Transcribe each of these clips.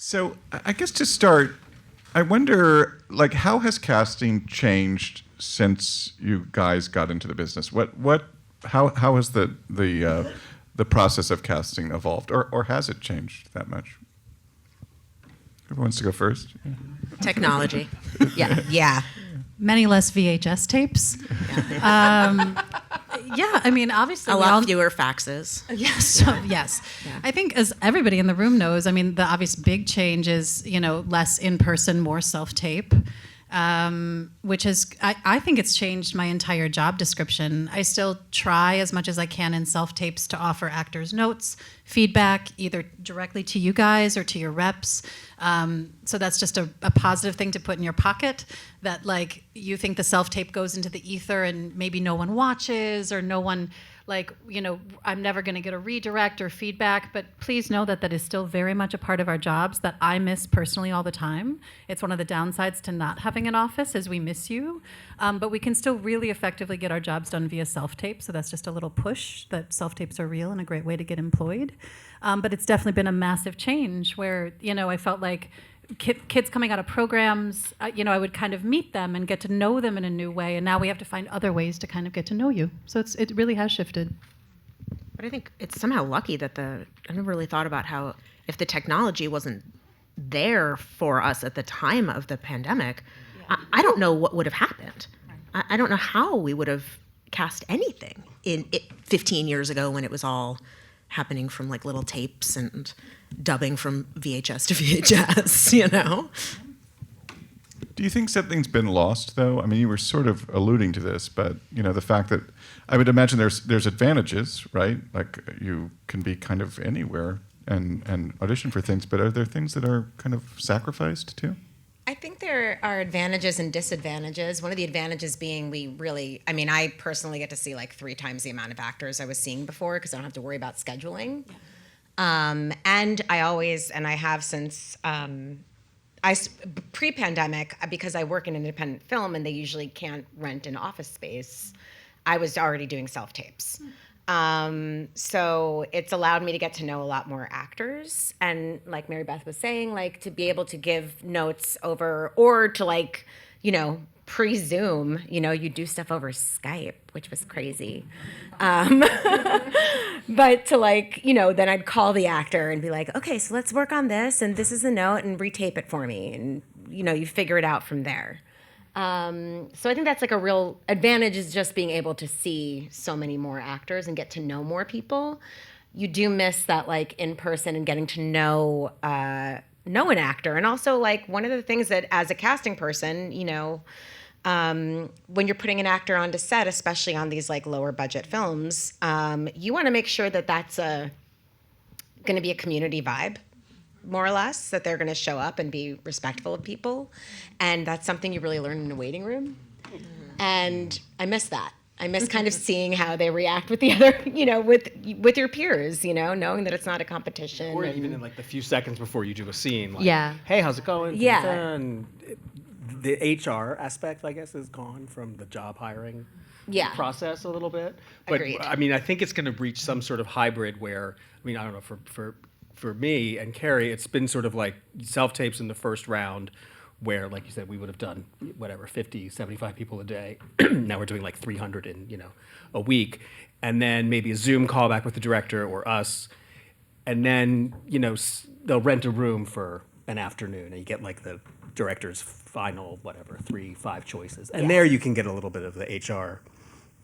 So I guess to start, I wonder, like, how has casting changed since you guys got into the business? How has the process of casting evolved, or has it changed that much? Who wants to go first? Yeah. Technology. Yeah. Many less VHS tapes. Yeah, I mean, obviously A lot fewer faxes. Yes, yes. Yeah. I think, as everybody in the room knows, I mean, the obvious big change is, less in-person, more self-tape, which is, I think it's changed my entire job description. I still try as much as I can in self-tapes to offer actors notes, feedback, either directly to you guys or to your reps. So that's just a positive thing to put in your pocket, that like you think the self-tape goes into the ether and maybe no one watches, or no one, I'm never going to get a redirect or feedback, but please know that is still very much a part of our jobs that I miss personally all the time. It's one of the downsides to not having an office, is we miss you, but we can still really effectively get our jobs done via self-tape, so that's just a little push that self-tapes are real and a great way to get employed. But it's definitely been a massive change where, I felt like kids coming out of programs, I would kind of meet them and get to know them in a new way, and now we have to find other ways to kind of get to know you. So it really has shifted. But I think it's somehow lucky that I never really thought about how, if the technology wasn't there for us at the time of the pandemic, I don't know what would have happened. Right. I don't know how we would have cast anything 15 years ago, when it was all happening from like little tapes and dubbing from VHS to VHS, Do you think something's been lost, though? I mean, you were sort of alluding to this, but the fact that I would imagine there's advantages, right? Like you can be kind of anywhere and audition for things, but are there things that are kind of sacrificed too? I think there are advantages and disadvantages. One of the advantages being I personally get to see like 3 times the amount of actors I was seeing before, because I don't have to worry about scheduling. Yeah. And I have since pre-pandemic, because I work in independent film and they usually can't rent an office space, I was already doing self-tapes. So it's allowed me to get to know a lot more actors, and like Maribeth was saying, like to be able to give notes over, or to pre-Zoom, you do stuff over Skype, which was crazy. But to then I'd call the actor and be like, okay, so let's work on this, and this is the note, and retape it for me, and you figure it out from there. So I think that's like a real advantage, is just being able to see so many more actors and get to know more people. You do miss that in person and getting to know an actor. And also one of the things that as a casting person, when you're putting an actor onto set, especially on these lower budget films, you want to make sure that that's going to be a community vibe, more or less, that they're going to show up and be respectful of people. And that's something you really learn in a waiting room. And I miss that. I miss kind of seeing how they react with the other, with your peers, knowing that it's not a competition. Or even in the few seconds before you do a scene, yeah. Hey, how's it going? Yeah. And the HR aspect, I guess, is gone from the job hiring process a little bit. But Agreed. I think it's going to reach some sort of hybrid where, I don't know, for me and Carrie, it's been sort of like self-tapes in the first round, where, like you said, we would have done, 50, 75 people a day. Now we're doing 300 in, a week. And then maybe a Zoom callback with the director or us. And then, they'll rent a room for an afternoon, and you get the director's final, 3-5 choices. And there you can get a little bit of the HR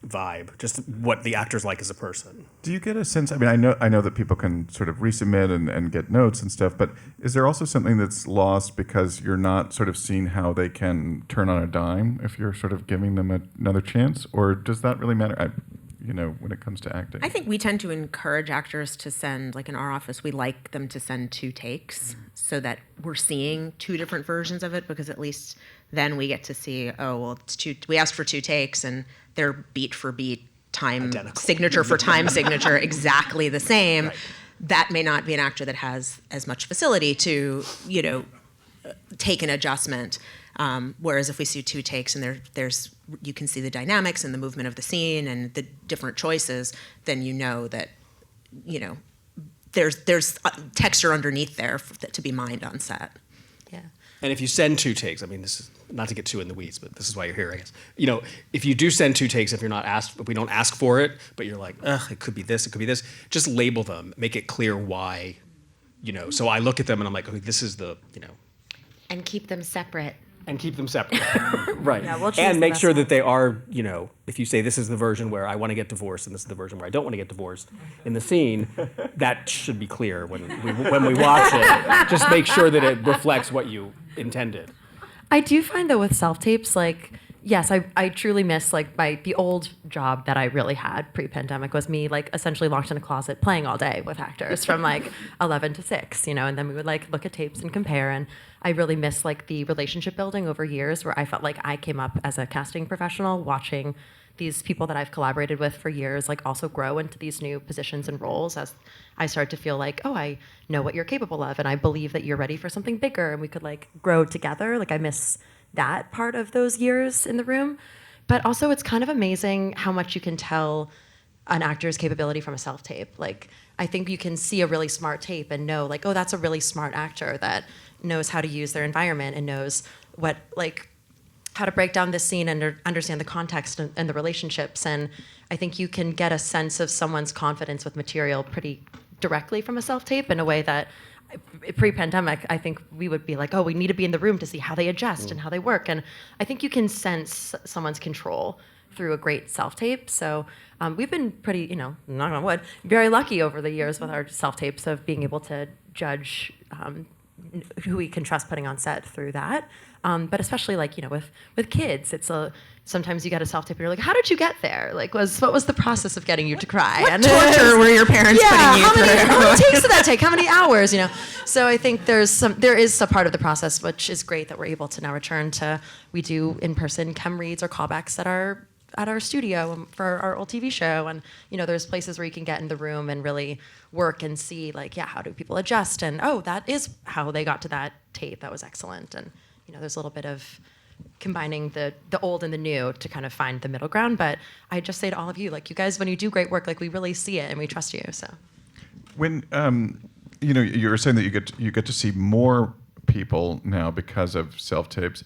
vibe, just what the actor's like as a person. Do you get a sense, I know that people can sort of resubmit and get notes and stuff, but is there also something that's lost because you're not sort of seeing how they can turn on a dime if you're sort of giving them another chance? Or does that really matter, when it comes to acting? I think we tend to encourage actors to send, in our office, we like them to send 2 takes so that we're seeing 2 different versions of it, because at least then we get to see, we asked for 2 takes, and they're beat for beat, time identical. Signature for time signature, exactly the same. Right. That may not be an actor that has as much facility to, take an adjustment. Whereas if we see 2 takes and there's you can see the dynamics and the movement of the scene and the different choices, then that, there's texture underneath there to be mined on set. Yeah. And if you send 2 takes, I mean, this is not to get too in the weeds, but this is why you're here, I guess. You know, if you do send 2 takes, if we don't ask for it, but you're like, it could be this, it could be this, just label them, make it clear why, you know. So I look at them and I'm like, okay, this is the, you know. And keep them separate. And keep them separate. Right. Yeah, we'll choose and the make best sure one. that they are, you know, if you say this is the version where I want to get divorced and this is the version where I don't want to get divorced in the scene, that should be clear when we watch it. Just make sure that it reflects what you intended. I do find though with self-tapes, like, yes, I truly miss like the old job that I really had pre-pandemic was me like essentially locked in a closet playing all day with actors from like 11 to 6, you know, and then we would like look at tapes and compare. And I really miss like the relationship building over years where I felt like I came up as a casting professional watching these people that I've collaborated with for years like also grow into these new positions and roles as I start to feel like, oh, I know what you're capable of and I believe that you're ready for something bigger and we could like grow together. Like I miss that part of those years in the room. But also it's kind of amazing how much you can tell an actor's capability from a self-tape. Like I think you can see a really smart tape and know like, oh, that's a really smart actor that knows how to use their environment and knows what like how to break down this scene and understand the context and the relationships. And I think you can get a sense of someone's confidence with material pretty directly from a self-tape in a way that pre-pandemic, I think we would be like, oh, we need to be in the room to see how they adjust and how they work. And I think you can sense someone's control through a great self-tape. So we've been pretty, you know, knock on wood, very lucky over the years with our self-tapes of being able to judge who we can trust putting on set through that. But especially like, you know, with kids, it's sometimes you get a self-tape and you're like, how did you get there? Like, what was the process of getting you to cry? What torture were your parents putting you through? How many takes did that take? How many hours, you know? So I think there is a part of the process, which is great that we're able to now return to, we do in-person chem reads or callbacks at our studio for our old TV show. And, you know, there's places where you can get in the room and really work and see like, yeah, how do people adjust? And, oh, that is how they got to that tape. That was excellent. And, you know, there's a little bit of combining the old and the new to kind of find the middle ground. But I just say to all of you, like, you guys, when you do great work, like, we really see it and we trust you, so. When, you know, you were saying that you get to see more people now because of self-tapes.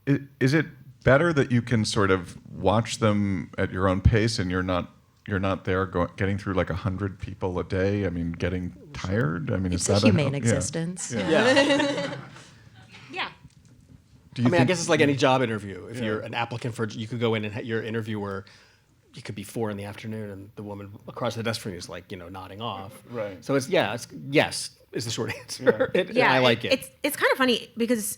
Is it better that you can sort of watch them at your own pace and you're not there getting through like 100 people a day? I mean, getting tired? I mean, It's is that a humane yeah. existence. Yeah. Yeah. Do you I mean, I think- guess it's like any job interview. If you're an applicant you could go in and your interviewer, it could be 4 p.m, and the woman across the desk from you is like, you know, nodding off. Right. So it's yes is the short answer. Yeah, I like it. It's kind of funny because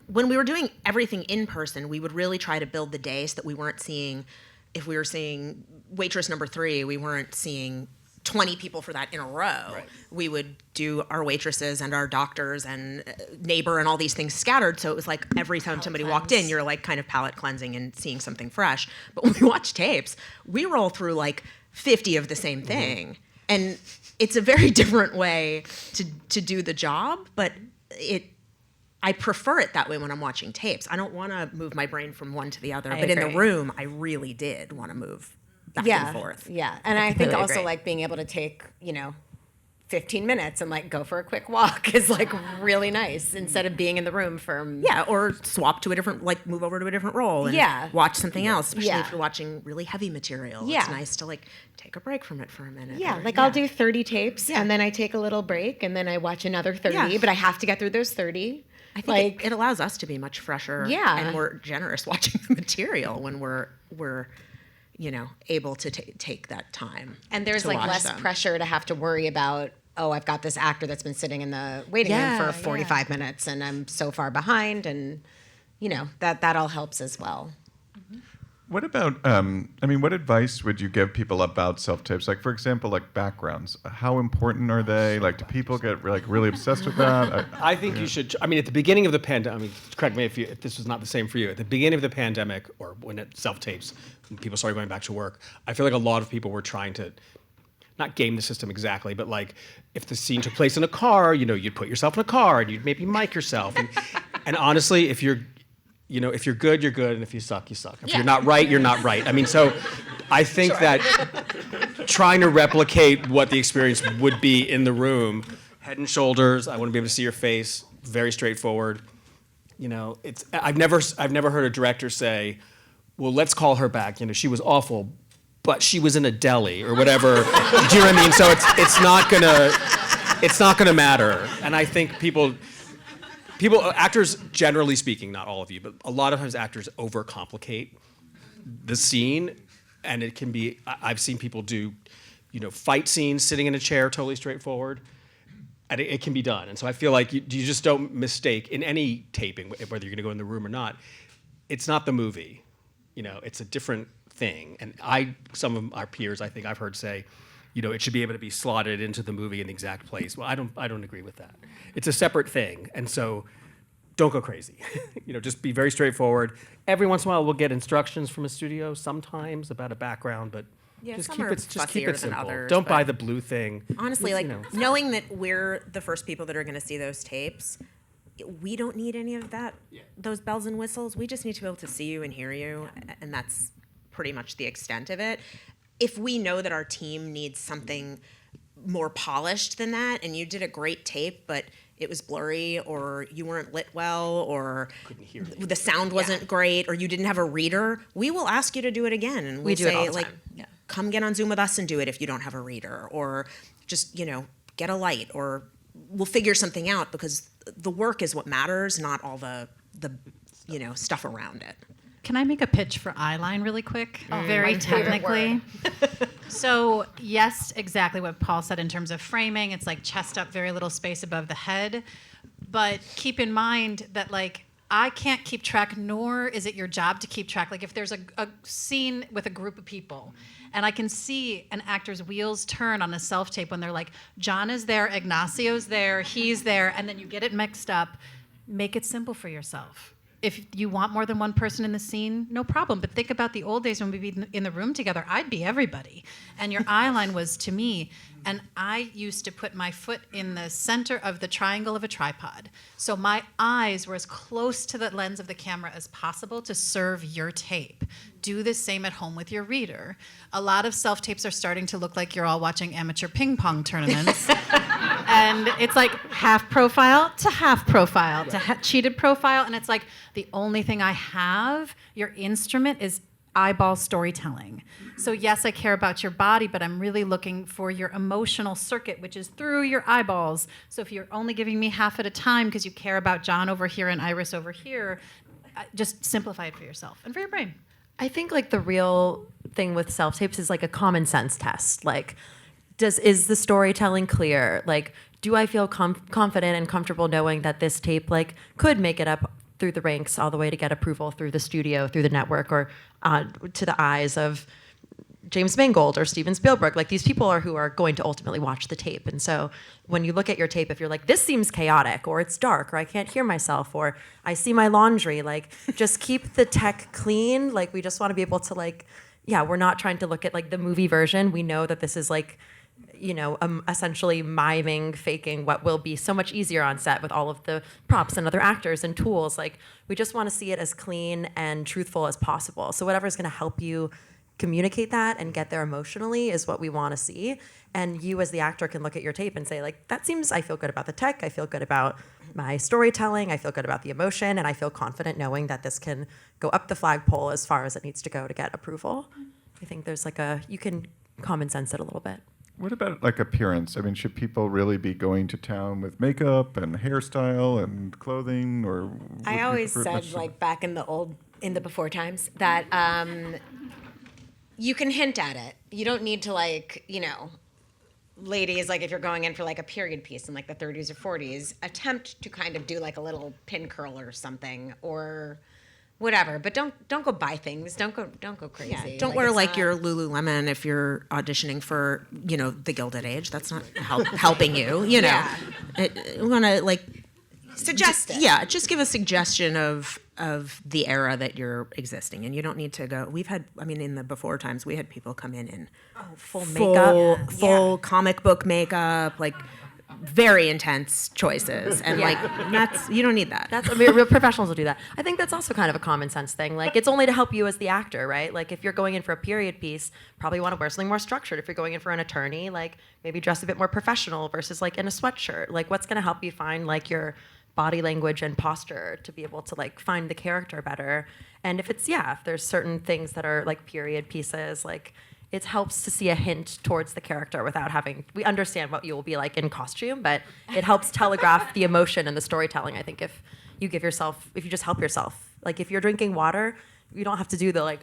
when we were doing everything in person, we would really try to build the day so that we weren't seeing, if we were seeing waitress number 3, we weren't seeing 20 people for that in a row. Right. We would do our waitresses and our doctors and neighbor and all these things scattered. So it was like every time somebody walked in, you're like kind of palate cleansing and seeing something fresh. But when we watch tapes, we roll through like 50 of the same thing. And it's a very different way to do the job, but I prefer it that way when I'm watching tapes. I don't want to move my brain from one to the other, but in the agree. room, I really did want to move back and forth. Yeah, and I think completely also agree. like being able to take, you know, 15 minutes and like go for a quick walk is like really nice instead of being in the room for Yeah, or swap to a different, like move over to a different role and Yeah. watch something else, especially Yeah. if you're watching really heavy material. Yeah. It's nice to like take a break from it for a minute. Yeah, or- like I'll do 30 tapes and then I take a little break and then I watch another 30, Yeah. but I have to get through those 30. I think like it allows us to be much fresher Yeah. and more generous watching the material when we're you know, able to take that time. and there's to like watch less them. pressure to have to worry about, oh, I've got this actor that's been sitting in the waiting room Yeah, for 45 minutes and I'm so far behind, and you know, that all helps as well. What about, I mean, what advice would you give people about self-tapes? Like, for example, like backgrounds. How important are they? Like, do people get like really obsessed with that? I think you should. I mean, at the beginning of the pandemic, I mean, correct me if this was not the same for you. At the beginning of the pandemic, or when it self-tapes, when people started going back to work, I feel like a lot of people were trying to not game the system exactly, but like if the scene took place in a car, you know, you'd put yourself in a car and you'd maybe mic yourself. And honestly, if you're good, you're good, and if you suck, you suck. If you're not right, you're not right. I mean, so I think that trying to replicate what the experience would be in the room. Head and shoulders. I want to be able to see your face. Very straightforward. You know, I've never heard a director say, "Well, let's call her back. You know, she was awful, but she was in a deli or whatever." Do you know what I mean? So it's not gonna matter. And I think actors, generally speaking, not all of you, but a lot of times actors overcomplicate the scene, and it can be. I've seen people do, you know, fight scenes sitting in a chair, totally straightforward. And it can be done. And so I feel like you just don't mistake in any taping, whether you're going to go in the room or not. It's not the movie. You know, it's a different thing. And some of our peers, I think I've heard say, you know, it should be able to be slotted into the movie in the exact place. Well, I don't agree with that. It's a separate thing. And so don't go crazy. You know, just be very straightforward. Every once in a while we'll get instructions from a studio sometimes about a background, but Yeah, just some keep are it fussier simple. than others, Don't but buy the blue thing. honestly, Just, like, you know. knowing that we're the first people that are going to see those tapes, we don't need any of that, those bells and whistles. We just need to be able to see you and hear you, and that's pretty much the extent of it. If we know that our team needs something more polished than that, and you did a great tape, but it was blurry, or you weren't lit well, or the sound wasn't great, or you didn't have a reader, we will ask you to do it again, and we'll do it all say, the like, time. Yeah. come get on Zoom with us and do it if you don't have a reader, or just, you know, get a light, or we'll figure something out, because the work is what matters, not all the you know, stuff around it. Can I make a pitch for eyeline really quick? Very my favorite technically. So yes, exactly what Paul said in terms of framing. It's like chest up, very little space above the head. But keep in mind that, like, I can't keep track, nor is it your job to keep track. Like, if there's a scene with a group of people, and I can see an actor's wheels turn on a self-tape when they're like, John is there, Ignacio's there, he's there, and then you get it mixed up, make it simple for yourself. If you want more than one person in the scene, no problem. But think about the old days when we'd be in the room together. I'd be everybody. And your eye line was to me. And I used to put my foot in the center of the triangle of a tripod. So my eyes were as close to the lens of the camera as possible to serve your tape. Do the same at home with your reader. A lot of self-tapes are starting to look like you're all watching amateur ping pong tournaments. And it's like half profile to half profile to cheated profile. And it's like, the only thing I have, your instrument, is eyeball storytelling. So yes, I care about your body, but I'm really looking for your emotional circuit, which is through your eyeballs. So if you're only giving me half at a time because you care about John over here and Iris over here, just simplify it for yourself and for your brain. I think, like, the real thing with self-tapes is like a common sense test. Like, is the storytelling clear? Like, do I feel confident and comfortable knowing that this tape, like, could make it up through the ranks all the way to get approval through the studio, through the network, or to the eyes of James Mangold or Steven Spielberg? Like, these people are who are going to ultimately watch the tape. And so when you look at your tape, if you're like, this seems chaotic, or it's dark, or I can't hear myself, or I see my laundry, like, just keep the tech clean. Like, we just want to be able to, like, yeah, we're not trying to look at, like, the movie version. We know that this is, like, you know, essentially miming, faking what will be so much easier on set with all of the props and other actors and tools. Like, we just want to see it as clean and truthful as possible. So whatever's going to help you communicate that and get there emotionally is what we want to see. And you as the actor can look at your tape and say, like, that seems, I feel good about the tech, I feel good about my storytelling, I feel good about the emotion, and I feel confident knowing that this can go up the flagpole as far as it needs to go to get approval. I think there's like you can common sense it a little bit. What about, like, appearance? I mean, should people really be going to town with makeup and hairstyle and clothing, or? would I you always prefer said, much- like, back in the before times, that you can hint at it. You don't need to, like, you know, ladies, like, if you're going in for, like, a period piece in, like, the 30s or 40s, attempt to kind of do, like, a little pin curl or something, or whatever. But don't go buy things. Don't go crazy. Yeah, don't wear it's like not- your Lululemon if you're auditioning for, you know, the Gilded Age. That's not helping you, you know. Yeah. We want to, like, Suggest it. yeah, just give a suggestion of the era that you're existing, and you don't need to go. We've had, I mean, in the before times, we had people come in Full makeup. full comic book makeup, like very intense choices, and like you don't need that. That's, I mean, real professionals will do that. I think that's also kind of a common sense thing. Like, it's only to help you as the actor, right? Like, if you're going in for a period piece, probably want to wear something more structured. If you're going in for an attorney, like, maybe dress a bit more professional versus like in a sweatshirt. Like, what's going to help you find like your body language and posture to be able to like find the character better. And if there's certain things that are like period pieces, like, it helps to see a hint towards the character without having, we understand what you will be like in costume, but it helps telegraph the emotion and the storytelling. I think if you just help yourself, like if you're drinking water, you don't have to do the like,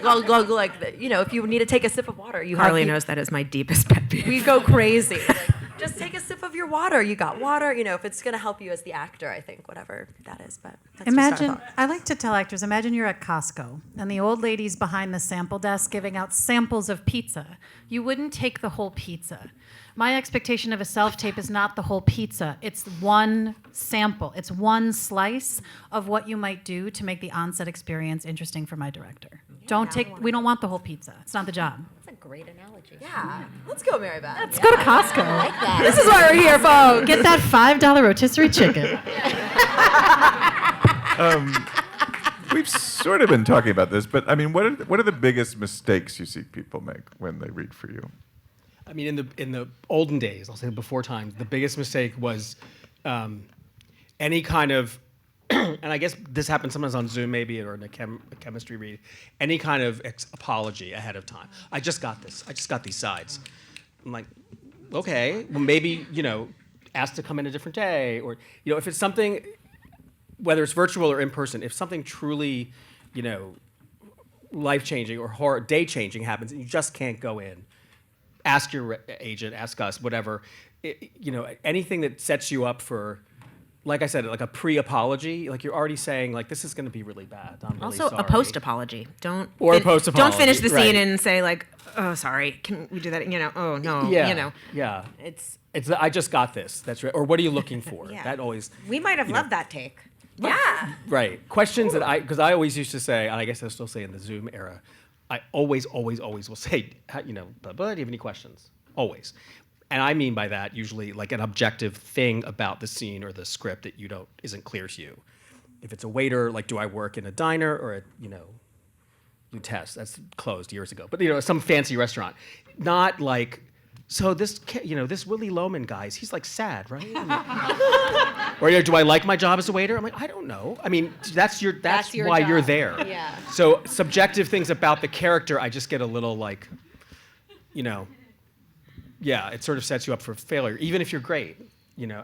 glug, glug, like, if you need to take a sip of water, Karlee knows that is my deepest pet peeve. We go crazy. Like, just take a sip of your water. You got water. If it's going to help you as the actor, I think, whatever that is. But that's Imagine, just our thought. I like to tell actors, imagine you're at Costco and the old lady's behind the sample desk giving out samples of pizza. You wouldn't take the whole pizza. My expectation of a self-tape is not the whole pizza. It's one sample. It's one slice of what you might do to make the on-set experience interesting for my director. We don't want the whole pizza. It's not the job. That's a great analogy. Yeah. Let's go, Maribeth. Let's go to Costco. I like that. This is why we're here, folks. Get that $5 rotisserie chicken. We've sort of been talking about this, but I mean, what are the biggest mistakes you see people make when they read for you? I mean, in the olden days, I'll say before times, the biggest mistake was any kind of, and I guess this happens sometimes on Zoom maybe or in a chemistry read, any kind of apology ahead of time. I just got this. I just got these sides. I'm like, okay, well maybe, ask to come in a different day, or, if it's something, whether it's virtual or in person, if something truly, life-changing or day-changing happens and you just can't go in, ask your agent, ask us, whatever. Anything that sets you up for, like I said, like a pre-apology, like you're already saying, like, this is going to be really bad. I'm really Also, sorry. a post-apology. Don't Or a post-apology, Don't finish the scene right. and say like, "Oh, sorry, can we do that?" Oh no, Yeah, yeah. It's I just got this. That's right. Or what are you looking for? Yeah. That always. We might have loved that take. Yeah. Right. Questions that because I always used to say, and I guess I still say in the Zoom era, I always will say, blah, blah, do you have any questions? Always. And I mean by that usually like an objective thing about the scene or the script that isn't clear to you. If it's a waiter, like, do I work in a diner or Lutece, that's closed years ago, but some fancy restaurant. Not like, so this Willie Loman guy, he's like sad, right? Or do I like my job as a waiter? I'm like, I don't know. I mean, that's your why you're job. there. Yeah. So subjective things about the character, I just get a little like, yeah, it sort of sets you up for failure, even if you're great,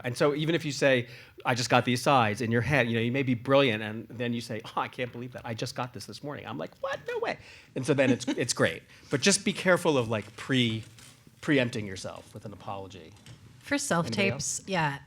And so even if you say, I just got these sides in your head, you may be brilliant, and then you say, oh, I can't believe that. I just got this morning. I'm like, what? No way. And so then it's great. But just be careful of like preempting yourself with an apology. For self-tapes, yeah.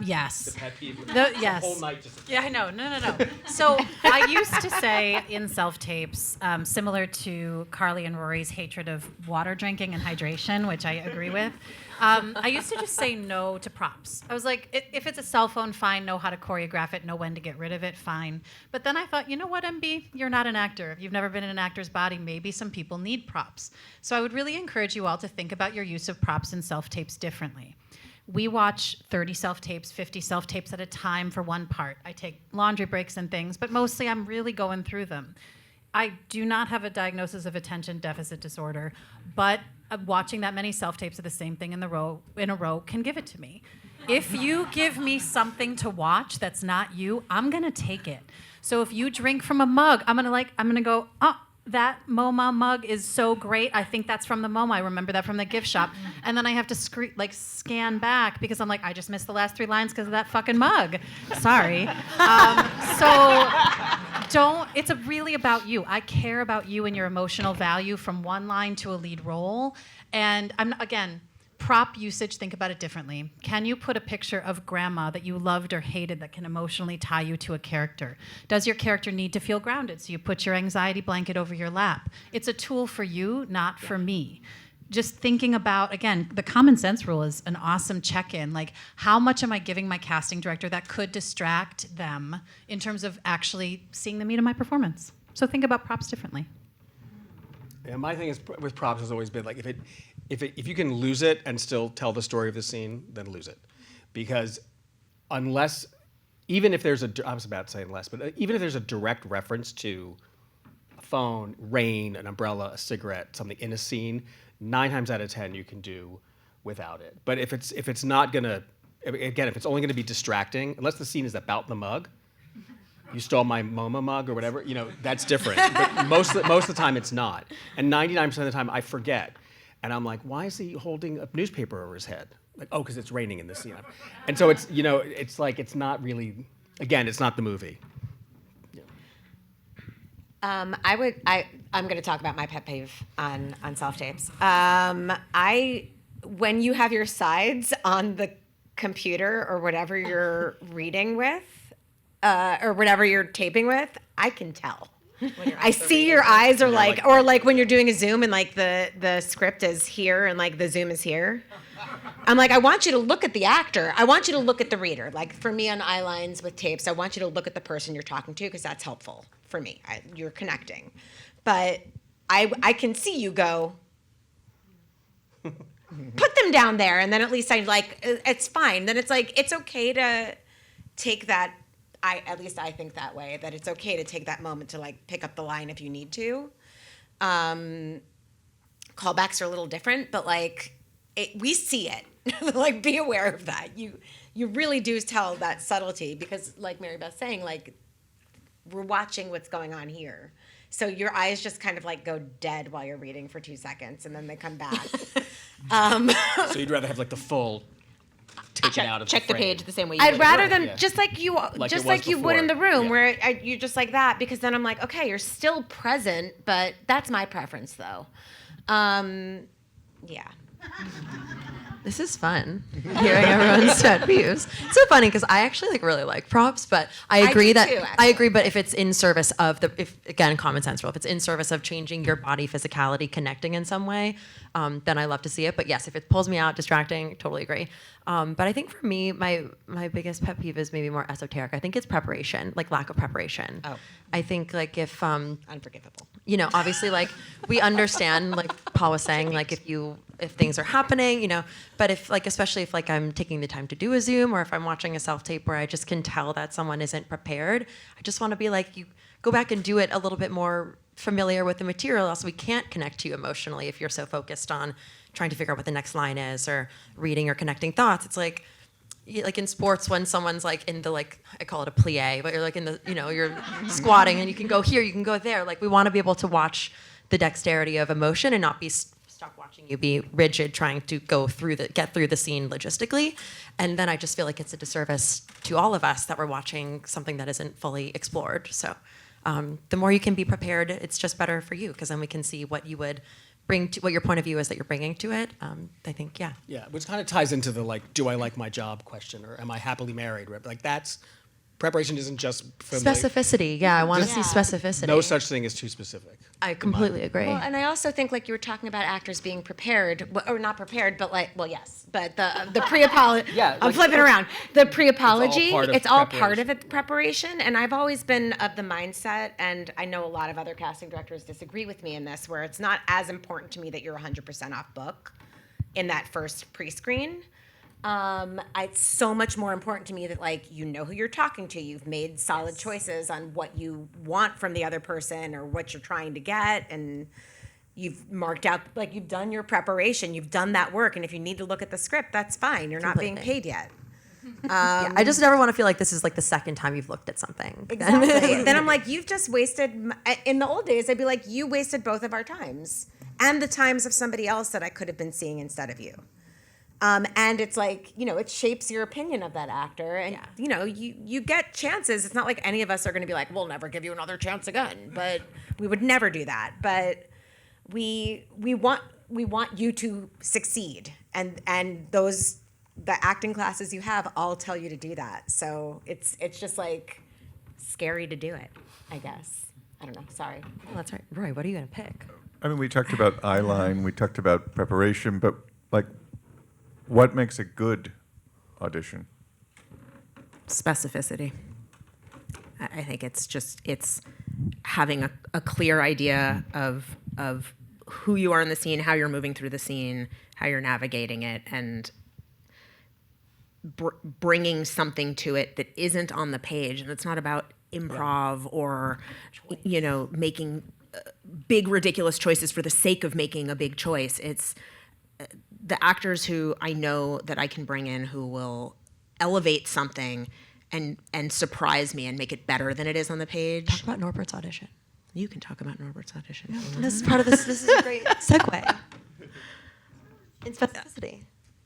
Yes. The pet peeve. Yes. The whole night just. Yeah, I know. No. So I used to say in self-tapes, similar to Karlee and Rory's hatred of water drinking and hydration, which I agree with, I used to just say no to props. I was like, if it's a cell phone, fine, know how to choreograph it, know when to get rid of it, fine. But then I thought, you know what, MB? You're not an actor. If you've never been in an actor's body, maybe some people need props. So I would really encourage you all to think about your use of props in self-tapes differently. We watch 30 self-tapes, 50 self-tapes at a time for one part. I take laundry breaks and things, but mostly I'm really going through them. I do not have a diagnosis of attention deficit disorder, but watching that many self-tapes of the same thing in a row can give it to me. If you give me something to watch that's not you, I'm gonna take it. So if you drink from a mug, I'm gonna go, oh, that MoMA mug is so great. I think that's from the MoMA. I remember that from the gift shop. And then I have to scan back because I'm like, I just missed the last 3 lines because of that fucking mug. Sorry. It's really about you. I care about you and your emotional value from one line to a lead role. And prop usage, think about it differently. Can you put a picture of grandma that you loved or hated that can emotionally tie you to a character? Does your character need to feel grounded? So you put your anxiety blanket over your lap. It's a tool for you, not for me. Just thinking about, again, the common sense rule is an awesome check-in. Like, how much am I giving my casting director that could distract them in terms of actually seeing the meat of my performance? So think about props differently. Yeah, my thing is with props has always been like if you can lose it and still tell the story of the scene, then lose it, because unless, even if there's I was about to say unless, but even if there's a direct reference to a phone, rain, an umbrella, a cigarette, something in a scene, 9 times out of 10 you can do without it. But if it's not gonna, again, if it's only gonna be distracting, unless the scene is about the mug, you stole my MoMA mug or whatever, that's different. But most of the time it's not. And 99% of the time I forget. And I'm like, why is he holding a newspaper over his head? Like, oh, because it's raining in this scene. And so it's, it's like, it's not really, again, it's not the movie. I'm going to talk about my pet peeve on self-tapes. When you have your sides on the computer or whatever you're reading with, or whatever you're taping with, I can tell. I see your eyes are like, or like when you're doing a Zoom and like the script is here and like the Zoom is here. I'm like, I want you to look at the actor. I want you to look at the reader. Like for me on eyelines with tapes, I want you to look at the person you're talking to because that's helpful for me. You're connecting. But I can see you go, put them down there. And then at least I'm like, it's fine. Then it's like, it's okay to take that. At least I think that way, that it's okay to take that moment to like pick up the line if you need to. Callbacks are a little different, but like we see it. Like be aware of that. You really do tell that subtlety because like Maribeth's saying, like we're watching what's going on here. So your eyes just kind of like go dead while you're reading for 2 seconds and then they come back. So you'd rather have like the full taken out of check the frame. page the same way you I'd would. rather than yeah. just like you Like just it like was you would in the before. room Yeah. where you're just like that because then I'm like, okay, you're still present, but that's my preference though. Yeah. This is fun, hearing everyone's pet peeves. It's so funny because I actually really like props, but I agree do that too, I actually. agree. But if it's in service of again, common sense rule, if it's in service of changing your body physicality, connecting in some way, then I love to see it. But yes, if it pulls me out, distracting, totally agree. But I think for me, my biggest pet peeve is maybe more esoteric. I think it's preparation, like lack of preparation. Oh. I think like if Unforgivable. obviously like we understand, like Paul was saying, like if things are happening, but if like, especially if like I'm taking the time to do a Zoom or if I'm watching a self-tape where I just can tell that someone isn't prepared, I just want to be like, you go back and do it a little bit more familiar with the material, else we can't connect to you emotionally if you're so focused on trying to figure out what the next line is or reading or connecting thoughts. It's like in sports when someone's like in the like, I call it a plie, but you're like in the, you're squatting and you can go here, you can go there. Like we want to be able to watch the dexterity of emotion and not be stuck watching you be rigid trying to get through the scene logistically. And then I just feel like it's a disservice to all of us that we're watching something that isn't fully explored. So the more you can be prepared, it's just better for you because then we can see what you would bring to what your point of view is that you're bringing to it. I think, yeah. Yeah, which kind of ties into the like, do I like my job question or am I happily married? Like that's, preparation isn't just Specificity, yeah, I want to see specificity. No such thing as too specific. I completely agree. Well, and I also think like you were talking about actors being prepared, or not prepared, but like, well, yes, but the pre-apology. Yeah, I'm like- flipping around. The pre-apology, It's all part of it, preparation. And I've always been of the mindset, and I know a lot of other casting directors disagree with me in this, where it's not as important to me that you're 100% off book in that first pre-screen. It's so much more important to me that like you know who you're talking to, you've made solid choices on what you want from the other person or what you're trying to get, and you've marked out, like you've done your preparation, you've done that work, and if you need to look at the script, that's fine. You're not being paid yet. Yeah, I just never want to feel like this is like the second time you've looked at something. Exactly. Then I'm like, you've just wasted. In the old days, I'd be like, you wasted both of our times and the times of somebody else that I could have been seeing instead of you. And it's like, it shapes your opinion of that actor. And, you get chances. It's not like any of us are going to be like, we'll never give you another chance again. But we would never do that. But we want you to succeed. And the acting classes you have all tell you to do that. So it's just like scary to do it, I guess. I don't know. Sorry. Oh, that's right. Roy, what are you going to pick? I mean, we talked about eyeline, we talked about preparation, but like, what makes a good audition? Specificity. I think it's having a clear idea of who you are in the scene, how you're moving through the scene, how you're navigating it, and bringing something to it that isn't on the page. And it's not about improv or, making big ridiculous choices for the sake of making a big choice. It's the actors who I know that I can bring in who will elevate something and surprise me and make it better than it is on the page. Talk about Norbert's audition. You can talk about Norbert's audition. This is part of this. This is a great segue. In specificity.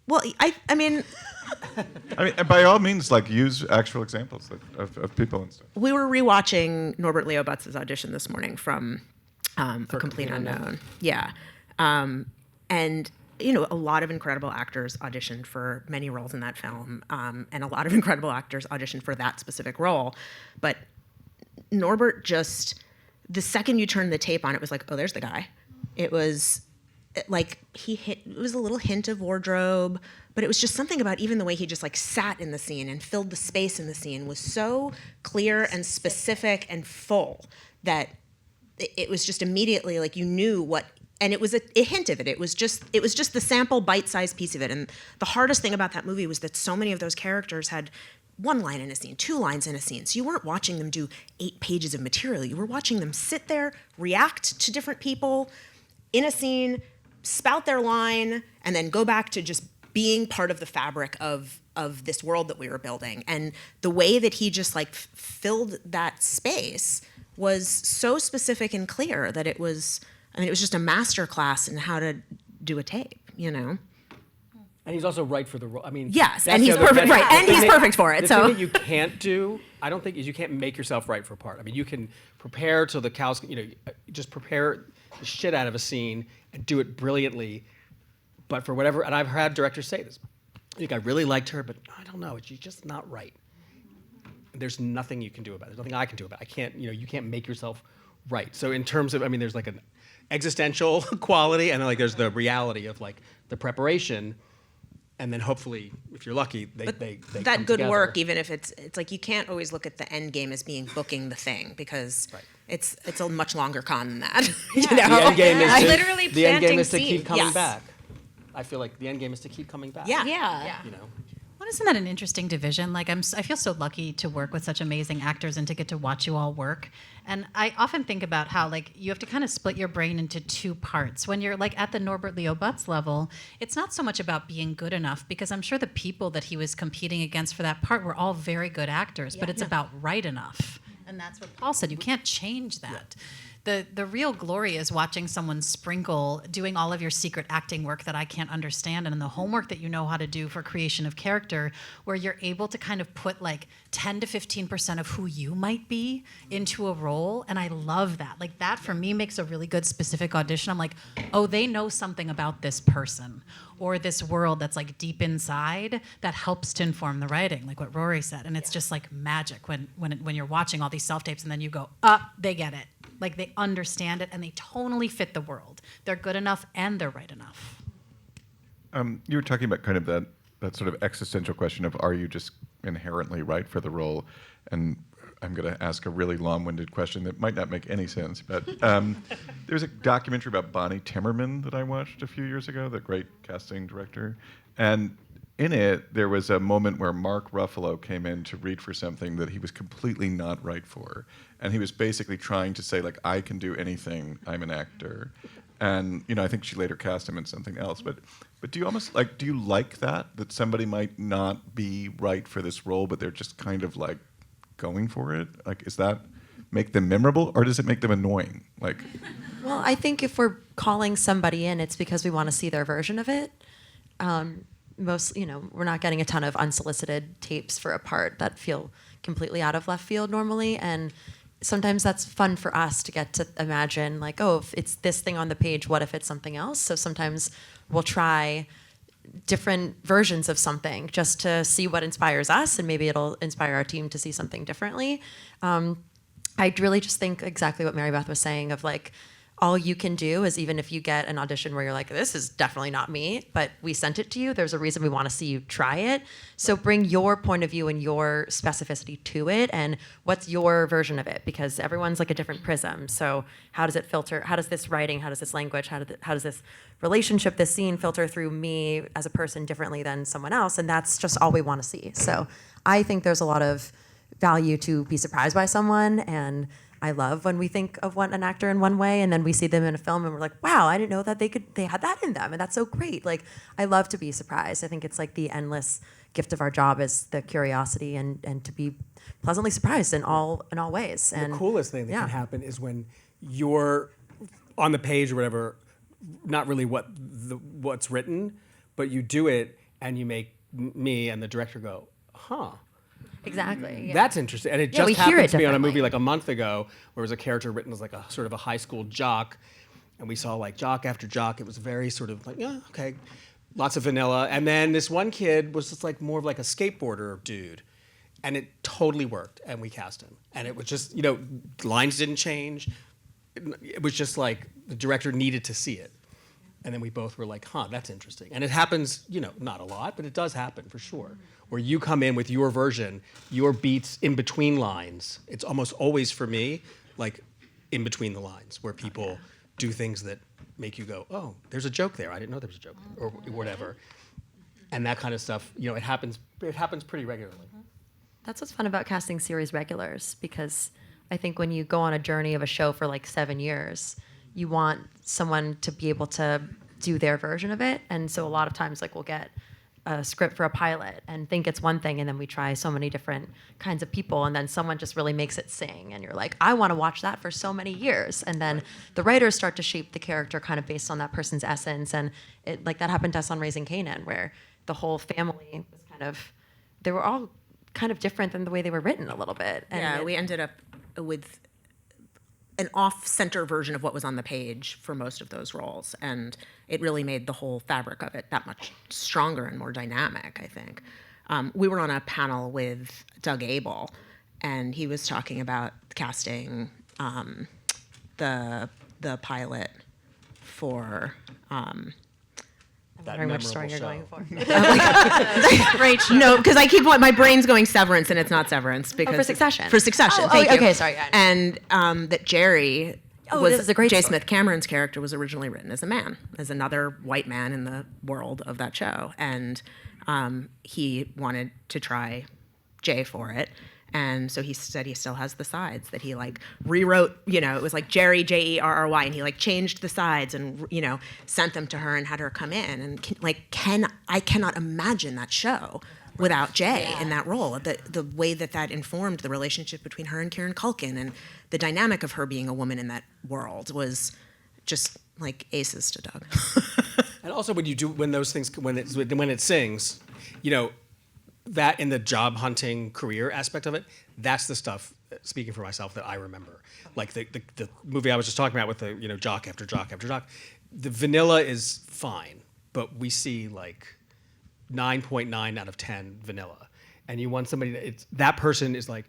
Well, I mean, by all means, like use actual examples of people and stuff. we were rewatching Norbert Leo Butz's audition this morning from A Complete Unknown. Yeah. And, a lot of incredible actors auditioned for many roles in that film, and a lot of incredible actors auditioned for that specific role. But Norbert just, the second you turned the tape on, it was like, oh, there's the guy. It was like it was a little hint of wardrobe, but it was just something about even the way he just like sat in the scene and filled the space in the scene was so clear and specific and full that it was just immediately like you knew what, and it was a hint of it. It was just the sample bite-sized piece of it. And the hardest thing about that movie was that so many of those characters had one line in a scene, 2 lines in a scene. So you weren't watching them do 8 pages of material. You were watching them sit there, react to different people in a scene, spout their line, and then go back to just being part of the fabric of this world that we were building. And the way that he just like filled that space was so specific and clear that it was just a master class in how to do a tape, And he's also right for the role. Yes, that's and the he's other perfect, thing. right, and The he's thing perfect for it. The So thing that you can't do, I don't think, is you can't make yourself right for a part. You can prepare till the cows, just prepare the shit out of a scene and do it brilliantly. But for whatever, and I've had directors say this, I think I really liked her, but I don't know, she's just not right. There's nothing you can do about it. There's nothing I can do about it. I can't, you can't make yourself right. So in terms of, there's like an existential quality, and then like there's the reality of like the preparation, and then hopefully, if you're lucky, they that come good together. work, even if it's like you can't always look at the end game as being booking the thing because Right. it's a much longer con than that. The end game is to, Literally the end game planting is to keep seeds. coming Yes. back. I feel like the end game is to keep coming back. Yeah. Yeah. Well, isn't that an interesting division? Like, I feel so lucky to work with such amazing actors and to get to watch you all work. And I often think about how, like, you have to kind of split your brain into 2 parts. When you're, like, at the Norbert Leo Butz level, it's not so much about being good enough, because I'm sure the people that he was competing against for that part were all very good actors, but it's about right enough. And that's what Paul said. You can't change that. The real glory is watching someone sprinkle, doing all of your secret acting work that I can't understand, and the homework that you know how to do for creation of character, where you're able to kind of put like 10 to 15% of who you might be into a role. And I love that. Like that for me makes a really good specific audition. I'm like, oh, they know something about this person or this world that's like deep inside that helps to inform the writing, like what Rory said. And it's just like magic when you're watching all these self-tapes and then you go, they get it. Like they understand it and they tonally fit the world. They're good enough and they're right enough. You were talking about kind of that sort of existential question of, are you just inherently right for the role? And I'm going to ask a really long-winded question that might not make any sense, but there's a documentary about Bonnie Timmerman that I watched a few years ago, the great casting director. And in it, there was a moment where Mark Ruffalo came in to read for something that he was completely not right for. And he was basically trying to say, like, I can do anything, I'm an actor. And, I think she later cast him in something else. But do you like that somebody might not be right for this role, but they're just kind of like going for it? Like, is that make them memorable, or does it make them annoying? Like, Well, I think if we're calling somebody in, it's because we want to see their version of it. We're not getting a ton of unsolicited tapes for a part that feel completely out of left field normally, and sometimes that's fun for us to get to imagine, like, oh, if it's this thing on the page, what if it's something else? So sometimes we'll try different versions of something just to see what inspires us, and maybe it'll inspire our team to see something differently. I really just think exactly what Maribeth was saying of like, all you can do is, even if you get an audition where you're like, this is definitely not me, but we sent it to you, there's a reason we want to see you try it. So bring your point of view and your specificity to it, and what's your version of it, because everyone's like a different prism. So how does it filter? How does this writing, how does this language, how does this relationship, this scene filter through me as a person differently than someone else? And that's just all we want to see. So I think there's a lot of value to be surprised by someone, and I love when we think of an actor in one way and then we see them in a film and we're like, wow, I didn't know that they had that in them, and that's so great. Like, I love to be surprised. I think it's like the endless gift of our job is the curiosity and to be pleasantly surprised in all ways. And the coolest thing that can happen is when you're on the page or whatever, not really what's written, but you do it and you make me and the director go, huh. Exactly. Yeah. That's interesting. And it Yeah, we just hear happened it to me on a differently. movie like a month ago where it was a character written as like a sort of a high school jock. And we saw like jock after jock. It was very sort of like, yeah, okay, lots of vanilla. And then this one kid was just like more of like a skateboarder dude. And it totally worked. And we cast him. And it was just, lines didn't change. It was just like the director needed to see it. And then we both were like, huh, that's interesting. And it happens, not a lot, but it does happen for sure. Where you come in with your version, your beats in between lines. It's almost always for me, like in between the lines, where people do things that make you go, oh, there's a joke there. I didn't know there was a joke there, or whatever. And that kind of stuff, it happens pretty regularly. That's what's fun about casting series regulars, because I think when you go on a journey of a show for like 7 years, you want someone to be able to do their version of it. And so a lot of times, like, we'll get a script for a pilot and think it's one thing, and then we try so many different kinds of people, and then someone just really makes it sing, and you're like, I want to watch that for so many years. And then the writers start to shape the character kind of based on that person's essence. And it, like, that happened to us on Raising Kanan, where the whole family was kind of, they were all kind of different than the way they were written a little bit. And We ended up with an off-center version of what was on the page for most of those roles, and it really made the whole fabric of it that much stronger and more dynamic, I think. We were on a panel with Doug Abel, and he was talking about casting the pilot for I'm wondering which story you're going for. Great show. No, because I keep my brain's going Severance, and it's not Severance because for Succession. For Succession, Oh, thank you. okay, sorry. Yeah. And that Jerry this is a great J. story. Smith Cameron's character was originally written as a man, as another white man in the world of that show, and he wanted to try Jay for it. And so he said he still has the sides that he like rewrote, it was like Jerry, Jerry, and he like changed the sides and, sent them to her and had her come in. And I cannot imagine that show without Jay in that role. The way that informed the relationship between her and Kieran Culkin, and the dynamic of her being a woman in that world was just like aces to Doug. And also when it sings, that in the job hunting career aspect of it, that's the stuff, speaking for myself, that I remember. Like the movie I was just talking about with the, jock after jock after jock, the vanilla is fine, but we see like 9.9 out of 10 vanilla. And you want somebody that person is like,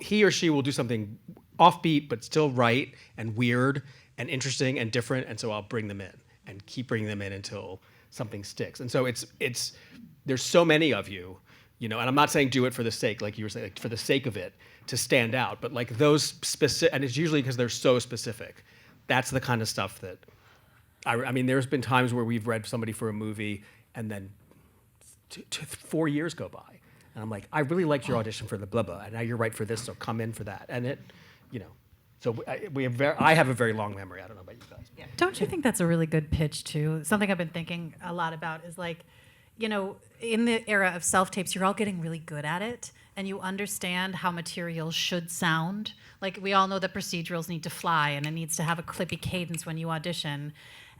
he or she will do something offbeat, but still right and weird and interesting and different. And so I'll bring them in and keep bringing them in until something sticks. And so there's so many of you, and I'm not saying do it for the sake, like you were saying, like for the sake of it, to stand out, but like those specific, and it's usually because they're so specific. That's the kind of stuff that, I mean, there's been times where we've read somebody for a movie and then 4 years go by. And I'm like, I really liked your audition for the blah, blah, and now you're right for this, so come in for that. And it, so I have a very long memory. I don't know about you guys. Yeah. Don't you think that's a really good pitch too? Something I've been thinking a lot about is like, in the era of self-tapes, you're all getting really good at it, and you understand how material should sound. Like, we all know that procedurals need to fly, and it needs to have a clippy cadence when you audition.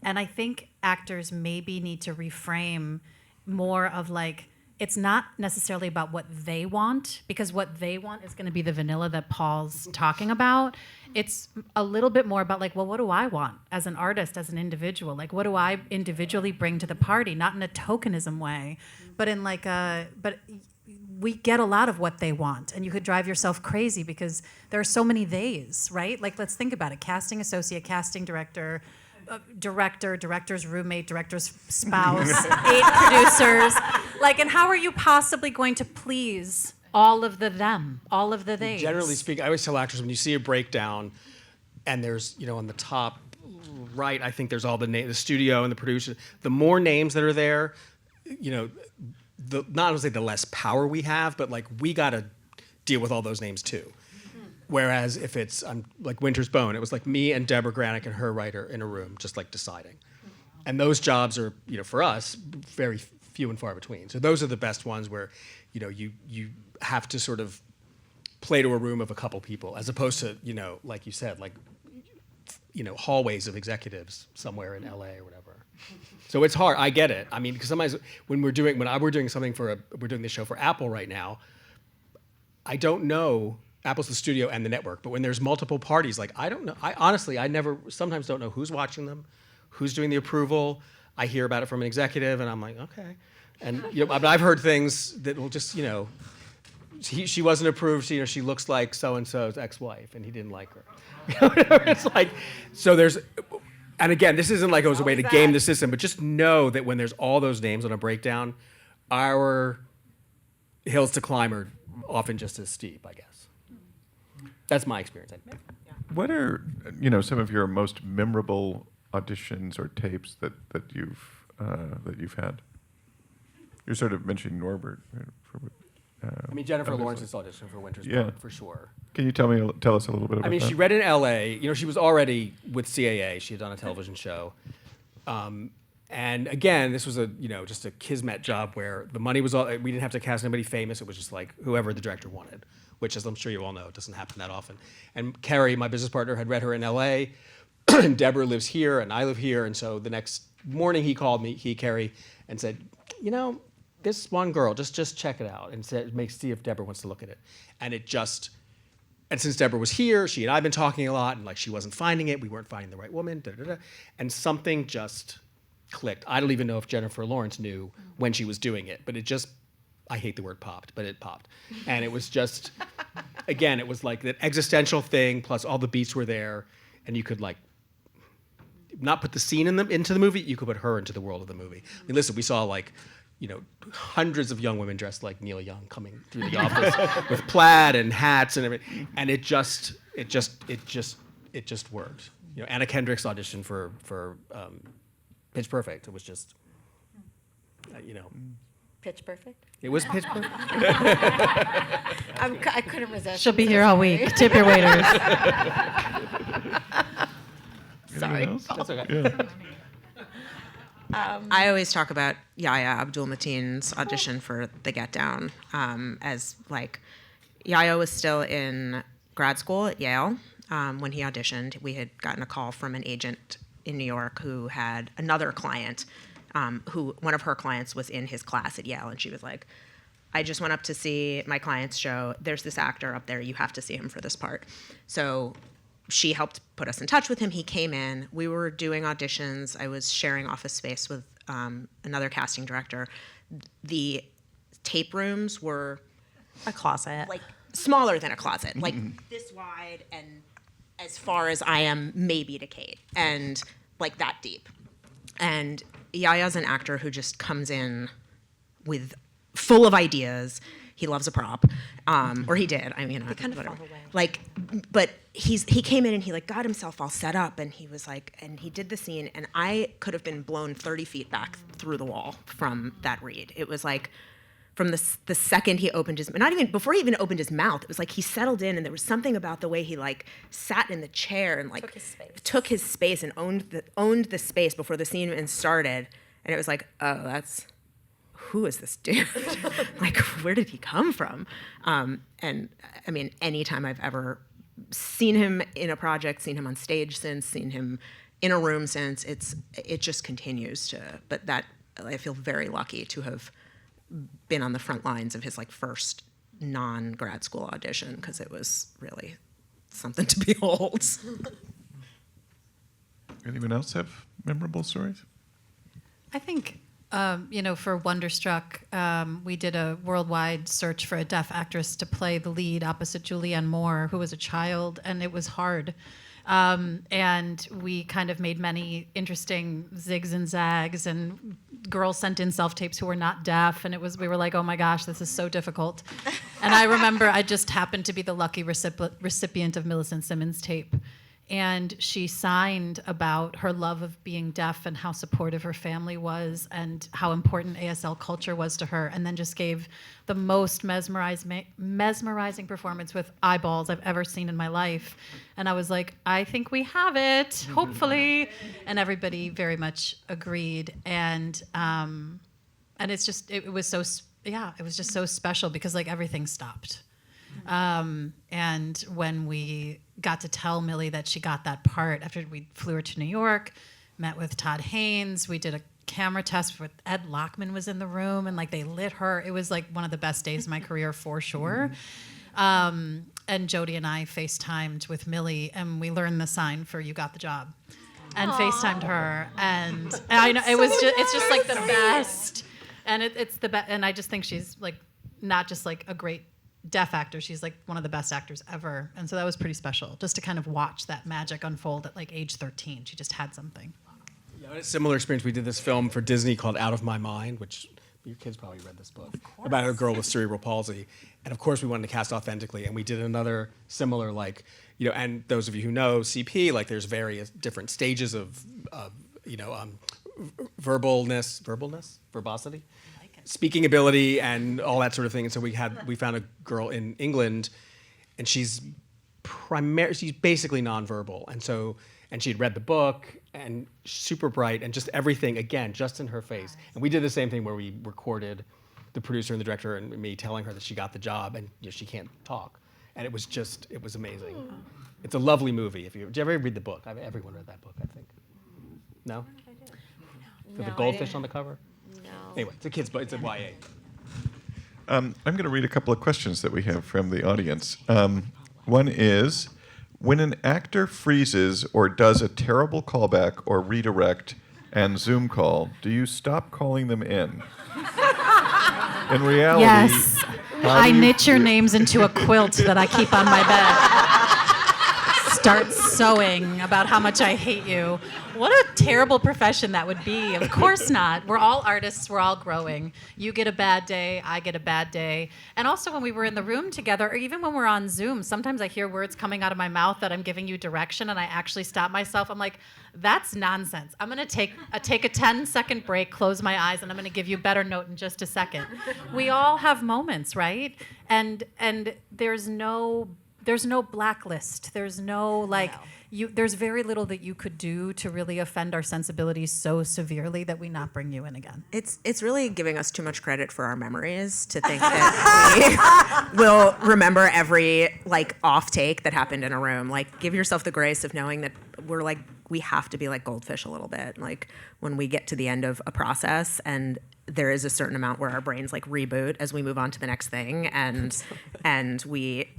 And I think actors maybe need to reframe more of like, it's not necessarily about what they want, because what they want is going to be the vanilla that Paul's talking about. It's a little bit more about like, well, what do I want as an artist, as an individual? Like, what do I individually bring to the party? Not in a tokenism way, but in like but we get a lot of what they want, and you could drive yourself crazy because there are so many theys, right? Like, let's think about it. Casting associate, casting director, director's roommate, director's spouse, 8 producers. Like, and how are you possibly going to please all of the them, all of the theys? Generally speaking, I always tell actors when you see a breakdown and there's, on the top right, I think there's all the studio and the producer. The more names that are there, not only the less power we have, but like we got to deal with all those names too. Whereas if it's like Winter's Bone, it was like me and Deborah Granick and her writer in a room, just like deciding. And those jobs are, for us, very few and far between. So those are the best ones where, you have to sort of play to a room of a couple people, as opposed to, like you said, like, hallways of executives somewhere in LA or whatever. So it's hard. I get it. I mean, because sometimes when we're doing something we're doing this show for Apple right now, I don't know. Apple's the studio and the network, but when there's multiple parties, like I don't know. I honestly, sometimes don't know who's watching them, who's doing the approval. I hear about it from an executive, and I'm like, okay. And but I've heard things that will just, she wasn't approved. She looks like so and so's ex-wife, and he didn't like her. It's like, so there's, and again, this isn't like it was a way to game the system, but just know that when there's all those names on a breakdown, our hills to climb are often just as steep, I guess. That's my experience. What are some of your most memorable auditions or tapes that you've had? You're sort of mentioning Norbert. Jennifer Lawrence's audition for Winter's Bone, for sure. Can you tell us a little bit about that? She read in L.A. She was already with CAA. She had done a television show. And again, this was just a kismet job where the money was all, we didn't have to cast anybody famous. It was just like whoever the director wanted, which, as I'm sure you all know, doesn't happen that often. And Carrie, my business partner, had read her in L.A. and Deborah lives here and I live here. And so the next morning he called me, Carrie, and said, this one girl, just check it out and see if Deborah wants to look at it. And since Deborah was here, she and I had been talking a lot, and like she wasn't finding it, we weren't finding the right woman, and something just clicked. I don't even know if Jennifer Lawrence knew when she was doing it, but I hate the word popped, but it popped. And it was just, again, it was like that existential thing, plus all the beats were there, and you could like, not put the scene into the movie, you could put her into the world of the movie. I mean, listen, we saw like, hundreds of young women dressed like Neil Young coming through the office with plaid and hats and everything, and it just worked. Anna Kendrick's audition for Pitch Perfect. It was just, Pitch Perfect? It was Pitch Perfect. I couldn't resist. She'll be here all week. Tip your waiters. Sorry. That's okay. Yeah. I always talk about Yahya Abdul-Mateen's audition for The Get Down as like, Yahya was still in grad school at Yale when he auditioned. We had gotten a call from an agent in New York who had another client who one of her clients was in his class at Yale, and she was like, I just went up to see my client's show. There's this actor up there. You have to see him for this part. So she helped put us in touch with him. He came in. We were doing auditions. I was sharing office space with another casting director. The tape rooms were A closet. like smaller than a closet, like this wide and as far as I am maybe to Kate, and like that deep. And Yaya's an actor who just comes in with full of ideas. He loves a prop, or he did. I mean, kind of whatever. fall away. Like, but he came in and he like got himself all set up, and he was like, and he did the scene, and I could have been blown 30 feet back through the wall from that read. It was like, from the second he opened his, not even before he even opened his mouth, it was like he settled in, and there was something about the way he like sat in the chair and like took his space and owned the space before the scene even started, and it was like, oh, that's. Who is this dude? Like, where did he come from? And I mean, anytime I've ever seen him in a project, seen him on stage since, seen him in a room since, it just continues to. But that I feel very lucky to have been on the front lines of his like first non-grad school audition, because it was really something to behold. Anyone else have memorable stories? I think For Wonderstruck, we did a worldwide search for a deaf actress to play the lead opposite Julianne Moore, who was a child, and it was hard. And we kind of made many interesting zigs and zags, and girls sent in self-tapes who were not deaf, and we were like, oh my gosh, this is so difficult. And I remember I just happened to be the lucky recipient of Millicent Simmons' tape. And she signed about her love of being deaf and how supportive her family was and how important ASL culture was to her, and then just gave the most mesmerizing performance with eyeballs I've ever seen in my life. And I was like, I think we have it, hopefully. And everybody very much agreed. And it's just, it was just so special because like everything stopped. And when we got to tell Millie that she got that part after we flew her to New York, met with Todd Haynes, we did a camera test with Ed Lockman was in the room, and like they lit her. It was like one of the best days of my career for sure. And Jodie and I FaceTimed with Millie, and we learned the sign for "You got the job," and FaceTimed her, and I know it's just like the best, and it's the best, and I just think she's like not just like a great deaf actor, she's like one of the best actors ever. And so that was pretty special just to kind of watch that magic unfold at like age 13. She just had something. Yeah, a similar experience. We did this film for Disney called Out of My Mind, which your kids probably read this book, about a girl with cerebral palsy. And of course we wanted to cast authentically, and we did another similar, like, and those of you who know CP, like there's various different stages of verbosity, speaking ability, and all that sort of thing. And so we found a girl in England, and she's basically nonverbal, and she'd read the book and super bright and just everything again just in her face. And we did the same thing where we recorded the producer and the director and me telling her that she got the job, and she can't talk, and it was amazing. It's a lovely movie. Did you ever read the book? Everyone read that book, I think. No? With the goldfish on the cover? No. Anyway, it's a kid's book. It's a YA. I'm going to read a couple of questions that we have from the audience. One is, when an actor freezes or does a terrible callback or redirect and Zoom call, do you stop calling them in? In reality, Yes. I knit your names into a quilt that I keep on my bed. Start sewing about how much I hate you. What a terrible profession that would be. Of course not. We're all artists. We're all growing. You get a bad day. I get a bad day. And also when we were in the room together, or even when we're on Zoom, sometimes I hear words coming out of my mouth that I'm giving you direction, and I actually stop myself. I'm like, that's nonsense. I'm going to take a 10-second break, close my eyes, and I'm going to give you a better note in just a second. We all have moments, right? And there's no blacklist. There's there's very little that you could do to really offend our sensibilities so severely that we not bring you in again. It's really giving us too much credit for our memories to think that we will remember every off take that happened in a room. Like, give yourself the grace of knowing that we have to be like goldfish a little bit. Like when we get to the end of a process, and there is a certain amount where our brains reboot as we move on to the next thing, and we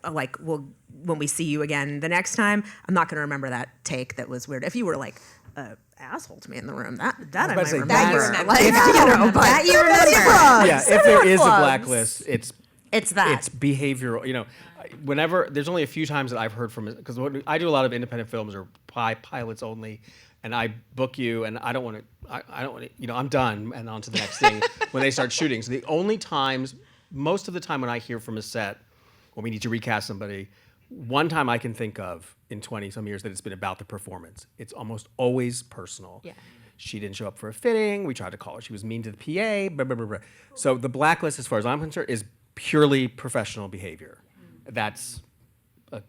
when we see you again the next time, I'm not going to remember that take that was weird. If you were asshole to me in the room, that I might remember. That you remember. That you remember. Yeah, if there is a blacklist, it's that. It's behavioral. Whenever there's only a few times that I've heard from, because I do a lot of independent films or pilots only, and I book you, and I don't want to. I'm done, and on to the next thing when they start shooting. So the only times, most of the time when I hear from a set, or we need to recast somebody, one time I can think of in 20-some years that it's been about the performance. It's almost always personal. Yeah. She didn't show up for a fitting. We tried to call her. She was mean to the PA. Blah, blah, blah, blah. So the blacklist, as far as I'm concerned, is purely professional behavior. That's a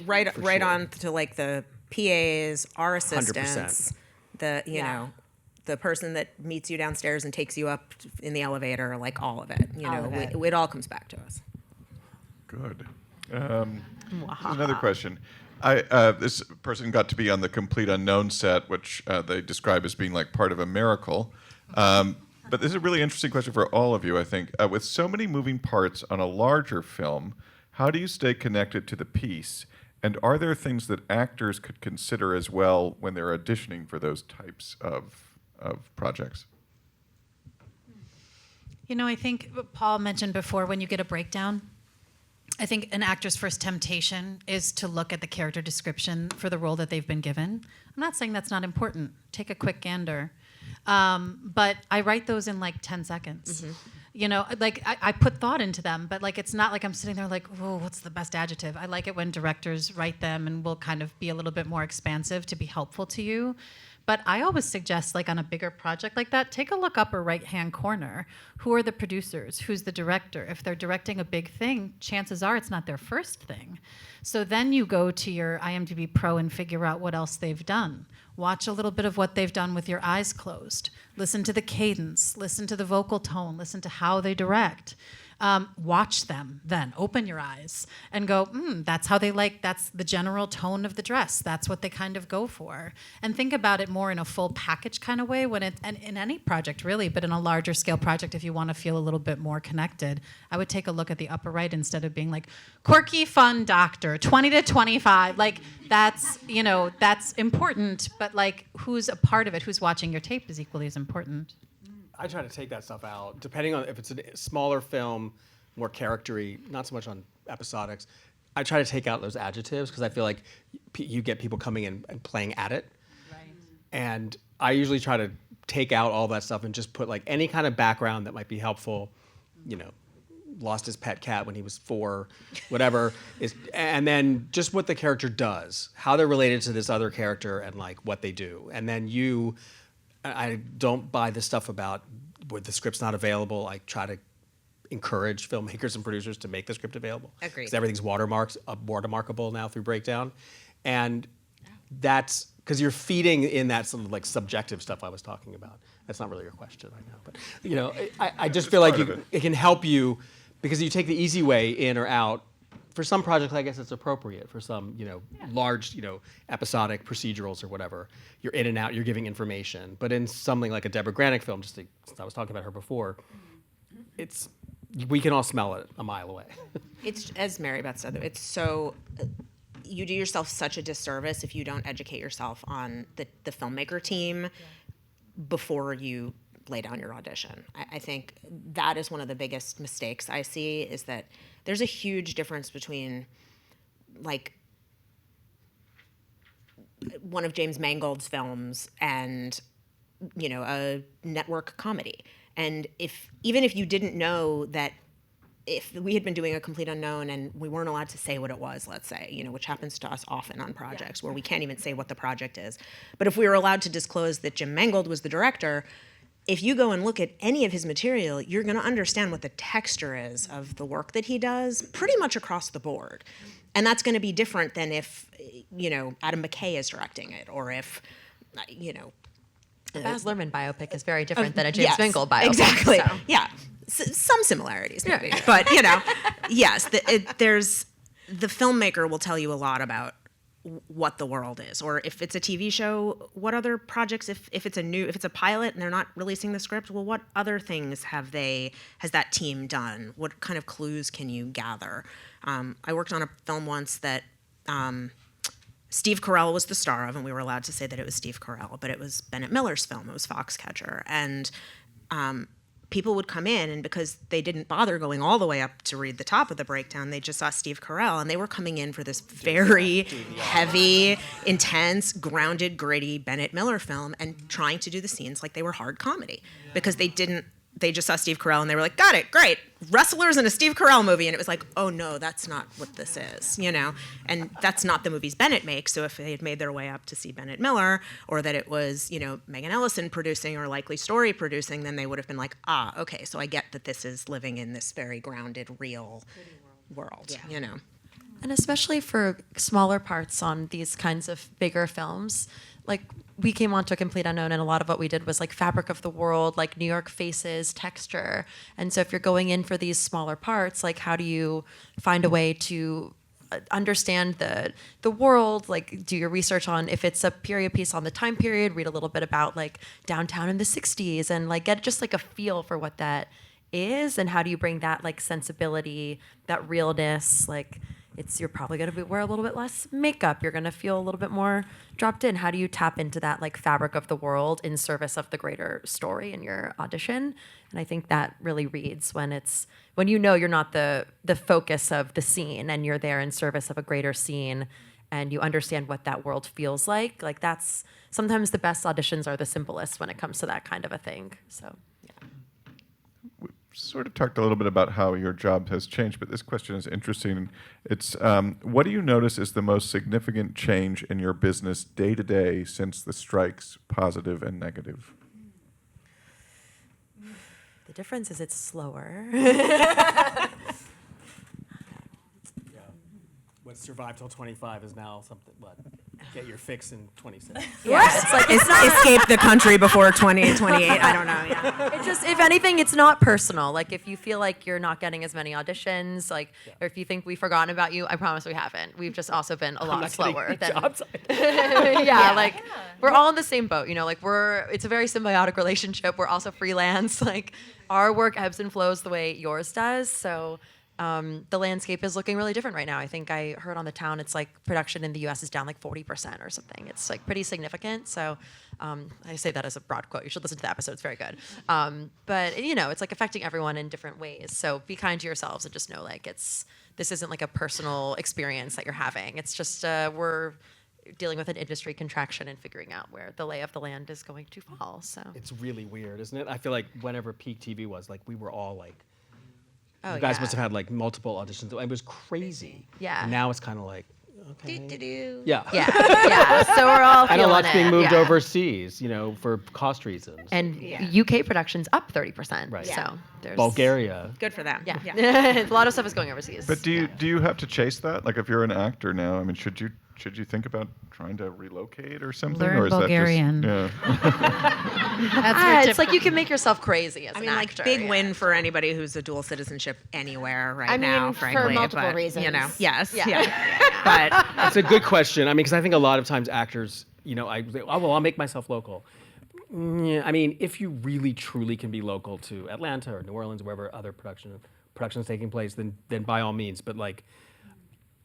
right sure. on to the PAs, our assistants, 100%. The person that meets you downstairs and takes you up in the elevator, all of it. It all comes back to us. Good. Another question. This person got to be on the Complete Unknown set, which they describe as being part of a miracle. But this is a really interesting question for all of you, I think. With so many moving parts on a larger film, how do you stay connected to the piece? And are there things that actors could consider as well when they're auditioning for those types of projects? You know, I think Paul mentioned before when you get a breakdown, I think an actor's first temptation is to look at the character description for the role that they've been given. I'm not saying that's not important. Take a quick gander. But I write those in like 10 seconds. You know, like I put thought into them, but like it's not like I'm sitting there like, oh, what's the best adjective? I like it when directors write them and will kind of be a little bit more expansive to be helpful to you. But I always suggest, like on a bigger project like that, take a look upper right-hand corner. Who are the producers? Who's the director? If they're directing a big thing, chances are it's not their first thing. So then you go to your IMDb Pro and figure out what else they've done. Watch a little bit of what they've done with your eyes closed. Listen to the cadence, listen to the vocal tone, listen to how they direct. Watch them then, open your eyes and go, that's how they like, that's the general tone of the dress. That's what they kind of go for. And think about it more in a full package kind of way and in any project really, but in a larger scale project, if you want to feel a little bit more connected, I would take a look at the upper right instead of being like, quirky, fun doctor, 20 to 25. Like that's, you know, that's important, but like who's a part of it, who's watching your tape is equally as important. I try to take that stuff out, depending on if it's a smaller film, more charactery, not so much on episodics. I try to take out those adjectives because I feel like you get people coming in and playing at it. Right. And I usually try to take out all that stuff and just put like any kind of background that might be helpful, you know, lost his pet cat when he was 4, whatever, and then just what the character does, how they're related to this other character and like what they do. And then I don't buy the stuff about where the script's not available. I try to encourage filmmakers and producers to make the script available. Agreed. Because everything's watermarkable now through Breakdown. And that's because you're feeding in that sort of like subjective stuff I was talking about. That's not really your question right now. But, you know, I just feel like it can help you because you take the easy way in or out. For some projects, I guess it's appropriate. For some, you know, large, you know, episodic procedurals or whatever, you're in and out, you're giving information. But in something like a Deborah Granick film, since I was talking about her before, we can all smell it a mile away. It's, as Maribeth said, it's so, you do yourself such a disservice if you don't educate yourself on the filmmaker team before you lay down your audition. I think that is one of the biggest mistakes I see is that there's a huge difference between like one of James Mangold's films and, you know, a network comedy. And even if you didn't know that if we had been doing A Complete Unknown and we weren't allowed to say what it was, let's say, you know, which happens to us often on projects where we can't even say what the project is. But if we were allowed to disclose that Jim Mangold was the director, if you go and look at any of his material, you're going to understand what the texture is of the work that he does pretty much across the board. And that's going to be different than if, you know, Adam McKay is directing it or if, you know. The Baz Luhrmann biopic is very different than a James Mangold biopic. Exactly. So. Yeah. Some similarities maybe. Yeah. But, you know, yes, there's the filmmaker will tell you a lot about what the world is, or if it's a TV show, what other projects, if it's a pilot and they're not releasing the script, well, what other things has that team done? What kind of clues can you gather? I worked on a film once that Steve Carell was the star of, and we were allowed to say that it was Steve Carell, but it was Bennett Miller's film. It was Foxcatcher. And people would come in, and because they didn't bother going all the way up to read the top of the breakdown, they just saw Steve Carell, and they were coming in for this very heavy, intense, grounded, gritty Bennett Miller film and trying to do the scenes like they were hard comedy because they just saw Steve Carell and they were like, got it, great, wrestlers in a Steve Carell movie. And it was like, oh no, that's not what this is, you know? And that's not the movies Bennett makes. So if they had made their way up to see Bennett Miller, or that it was, you know, Megan Ellison producing or Likely Story producing, then they would have been like, okay, so I get that this is living in this very grounded, real world, you know? And especially for smaller parts on these kinds of bigger films, like we came on to A Complete Unknown and a lot of what we did was like fabric of the world, like New York faces, texture. And so if you're going in for these smaller parts, like how do you find a way to understand the world, like do your research on if it's a period piece on the time period, read a little bit about like downtown in the 60s and like get just like a feel for what that is and how do you bring that like sensibility, that realness, like you're probably going to wear a little bit less makeup. You're going to feel a little bit more dropped in. How do you tap into that like fabric of the world in service of the greater story in your audition? And I think that really reads when you know you're not the focus of the scene and you're there in service of a greater scene and you understand what that world feels like. Like that's sometimes the best auditions are the simplest when it comes to that kind of a thing. So Sort of talked a little bit about how your job has changed, but this question is interesting. It's what do you notice is the most significant change in your business day to day since the strikes, positive and negative? the difference is it's slower. What survived till 25 is now something, get your fix in 26. Yeah, it's like Escape the country before 2028. I don't know. Yeah. it's just, if anything, it's not personal. Like if you feel like you're not getting as many auditions, or if you think we've forgotten about you, I promise we haven't. We've just also been a lot slower than jobs. we're all in the same boat. It's a very symbiotic relationship. We're also freelance. Like our work ebbs and flows the way yours does. So. The landscape is looking really different right now. I think I heard on the town, it's like production in the U.S. is down like 40% or something. It's like pretty significant. So I say that as a broad quote. You should listen to the episode. It's very good. But it's like affecting everyone in different ways. So be kind to yourselves and just know like this isn't like a personal experience that you're having. It's just we're dealing with an industry contraction and figuring out where the lay of the land is going to fall. So It's really weird, isn't it? I feel like whenever peak TV was, like we were all like, Oh, you guys yeah. must have had like multiple auditions. It was crazy. Yeah. And now it's kind of like, okay. Yeah. Yeah. So we're all And a feeling lot's being it,moved yeah. overseas, for cost reasons. And UK production's up 30%. Right. So there's Bulgaria. Good for them. Yeah. A lot of stuff is going overseas. But do you have to chase that? Like if you're an actor now, I mean, should you think about trying to relocate or something? Learn or is Bulgarian. That just, That's It's like you can make yourself crazy as I an mean, actor. big yeah. win for anybody who's a dual citizenship anywhere right I mean, now, for frankly. multiple but, reasons. Yes. Yeah. Yeah. But That's a good question. I mean, because I think a lot of times actors, I say, oh, well, I'll make myself local. Yeah, I mean, if you really truly can be local to Atlanta or New Orleans, wherever other production is taking place, then by all means. But like,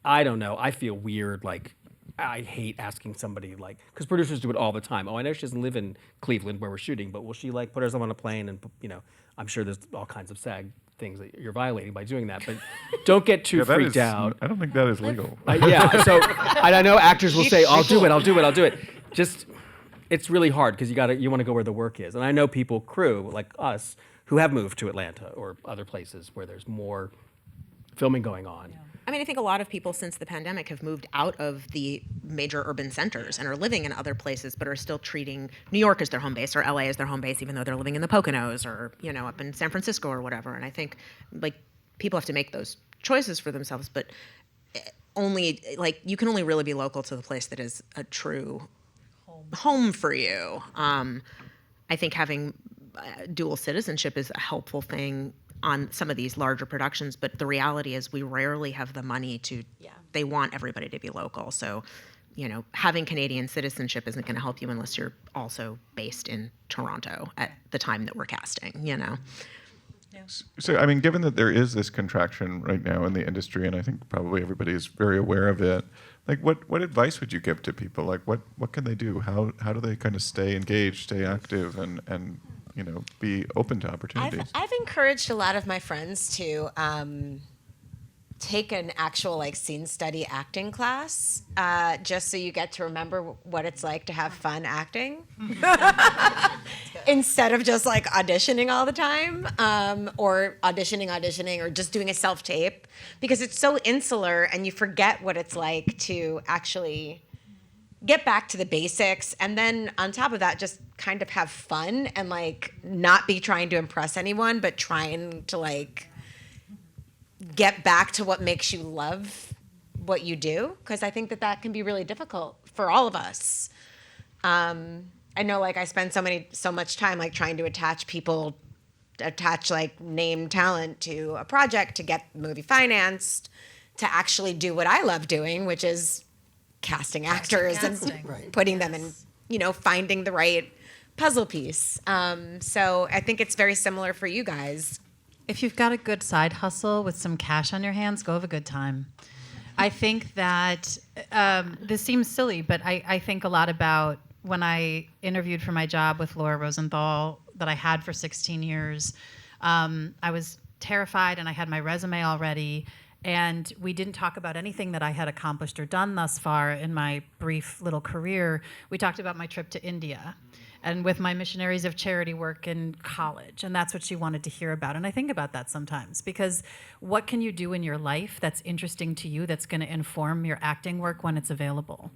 I don't know. I feel weird. Like, I hate asking somebody because producers do it all the time. Oh, I know she doesn't live in Cleveland where we're shooting, but will she put herself on a plane and I'm sure there's all kinds of SAG things that you're violating by doing that. But don't get too that freaked is- out. I don't think that is legal. So I know actors will say, I'll do it. Just, it's really hard because you want to go where the work is. And I know crew like us, who have moved to Atlanta or other places where there's more filming going on. I mean, I think a lot of people since the pandemic have moved out of the major urban centers and are living in other places, but are still treating New York as their home base or LA as their home base, even though they're living in the Poconos or, up in San Francisco or whatever. And I think people have to make those choices for themselves, but only you can only really be local to the place that is a true home for you. I think having dual citizenship is a helpful thing on some of these larger productions, but the reality is we rarely have the money to, they want everybody to be local. So, having Canadian citizenship isn't going to help you unless you're also based in Toronto at the time that we're casting, So, I mean, given that there is this contraction right now in the industry, and I think probably everybody is very aware of it, what advice would you give to people? Like, what can they do? How do they kind of stay engaged, stay active, and be open to opportunities? I've encouraged a lot of my friends to take an actual scene study acting class, just so you get to remember what it's like to have fun acting, instead of just auditioning all the time, or auditioning, or just doing a self-tape, because it's so insular and you forget what it's like to actually get back to the basics, and then on top of that, just kind of have fun and not be trying to impress anyone, but trying to get back to what makes you love what you do, because I think that can be really difficult for all of us. I know I spend so much time trying to attach name talent to a project to get the movie financed, to actually do what I love doing, which is casting actors and putting them in, finding the right puzzle piece. So I think it's very similar for you guys. If you've got a good side hustle with some cash on your hands, go have a good time. I think that this seems silly, but I think a lot about when I interviewed for my job with Laura Rosenthal that I had for 16 years. I was terrified and I had my resume already, and we didn't talk about anything that I had accomplished or done thus far in my brief little career. We talked about my trip to India and with my missionaries of charity work in college, and that's what she wanted to hear about. And I think about that sometimes, because what can you do in your life that's interesting to you that's going to inform your acting work when it's available?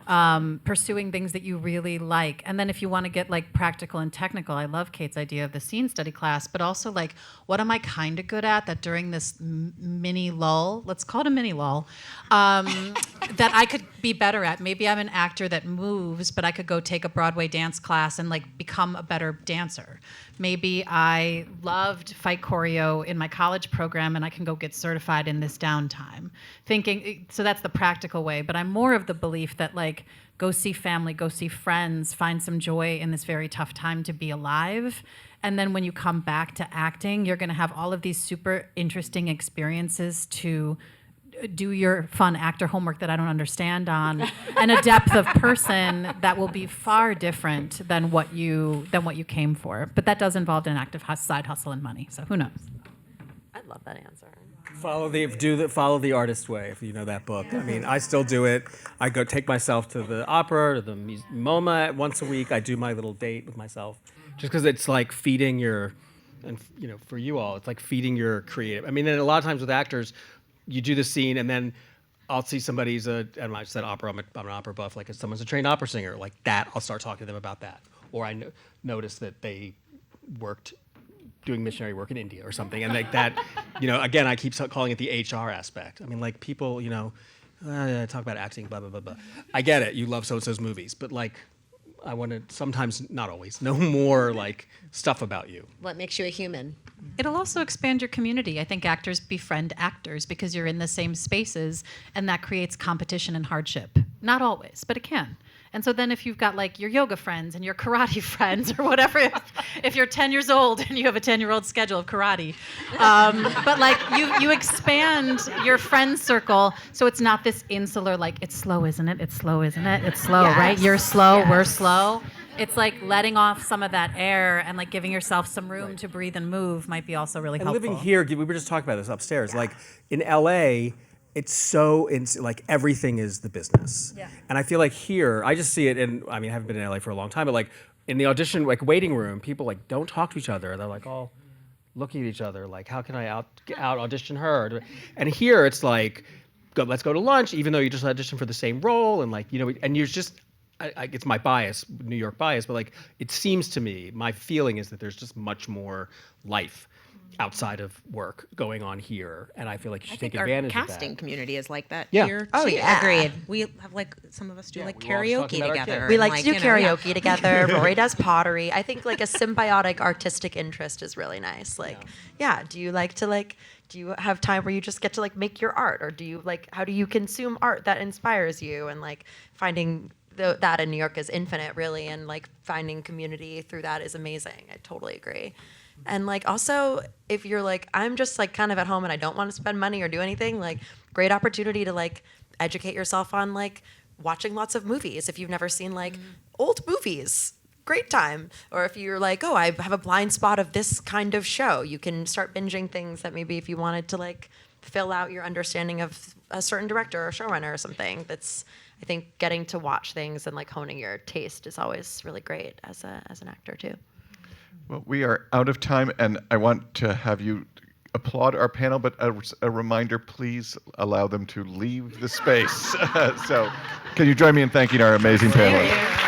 Pursuing things that you really like. And then if you want to get like practical and technical, I love Kate's idea of the scene study class, but also like, what am I kind of good at that during this mini lull, let's call it a mini lull, that I could be better at? Maybe I'm an actor that moves, but I could go take a Broadway dance class and like become a better dancer. Maybe I loved fight choreo in my college program and I can go get certified in this downtime. So that's the practical way, but I'm more of the belief that like, go see family, go see friends, find some joy in this very tough time to be alive. And then when you come back to acting, you're gonna have all of these super interesting experiences to do your fun actor homework that I don't understand on, and a depth of person that will be far different than what you came for. But that does involve an active side hustle and money. So who knows? I love that answer. Follow the artist way, if you know that book. I mean, I still do it. I go take myself to the opera, to the MoMA once a week. I do my little date with myself, just because it's like feeding your, and you know, for you all, it's like feeding your creative. I mean, and a lot of times with actors, you do the scene and then I'll see somebody's and I said opera. I'm an opera buff. Like if someone's a trained opera singer, like that, I'll start talking to them about that. Or I notice that they worked doing missionary work in India or something, and like that, you know, again, I keep calling it the HR aspect. I mean, like people, you know, talk about acting, blah blah blah blah. I get it. You love so and so's movies, but like, I want to sometimes, not always, know more like stuff about you. What makes you a human? It'll also expand your community. I think actors befriend actors because you're in the same spaces, and that creates competition and hardship. Not always, but it can. And so then if you've got like your yoga friends and your karate friends or whatever, if you're 10 years old and you have a 10-year-old schedule of karate, but like you expand your friend circle, so it's not this insular, like, it's slow, isn't it? It's slow, isn't it? It's slow, yes. Right? You're slow, yes. We're slow. It's like letting off some of that air and like giving yourself some room to breathe and move might be also really helpful. And living here, we were just talking about this upstairs, like in LA, it's so, like everything is the business. Yeah. And I feel like here, I just see it in, I mean, I haven't been in LA for a long time, but like in the audition, like waiting room, people like don't talk to each other. They're like all looking at each other, like how can I out audition her? And here it's like, let's go to lunch, even though you just auditioned for the same role. And like, you know, and you're just, it's my bias, New York bias, but like it seems to me, my feeling is that there's just much more life outside of work going on here, and I feel like you should take advantage of that. Our casting community is like that Yeah. here. Oh, too. yeah. Agreed. We have like some of us do like we were all just karaoke talking about our together. kids. We and, like to do you know, yeah. karaoke together. Rory does pottery. I think like a symbiotic artistic interest is really nice. Like, yeah, do you have time where you just get to like make your art, or do you like, how do you consume art that inspires you? And like finding that in New York is infinite, really, and like finding community through that is amazing. I totally agree. And like also, if you're like, I'm just like kind of at home and I don't want to spend money or do anything, like great opportunity to like educate yourself on like watching lots of movies. If you've never seen like old movies, great time. Or if you're like, oh, I have a blind spot of this kind of show, you can start binging things that maybe if you wanted to like fill out your understanding of a certain director or showrunner or something. That's, I think getting to watch things and like honing your taste is always really great as an actor too. Well, we are out of time, and I want to have you applaud our panel, but a reminder, please allow them to leave the space. So can you join me in thanking our amazing panelists?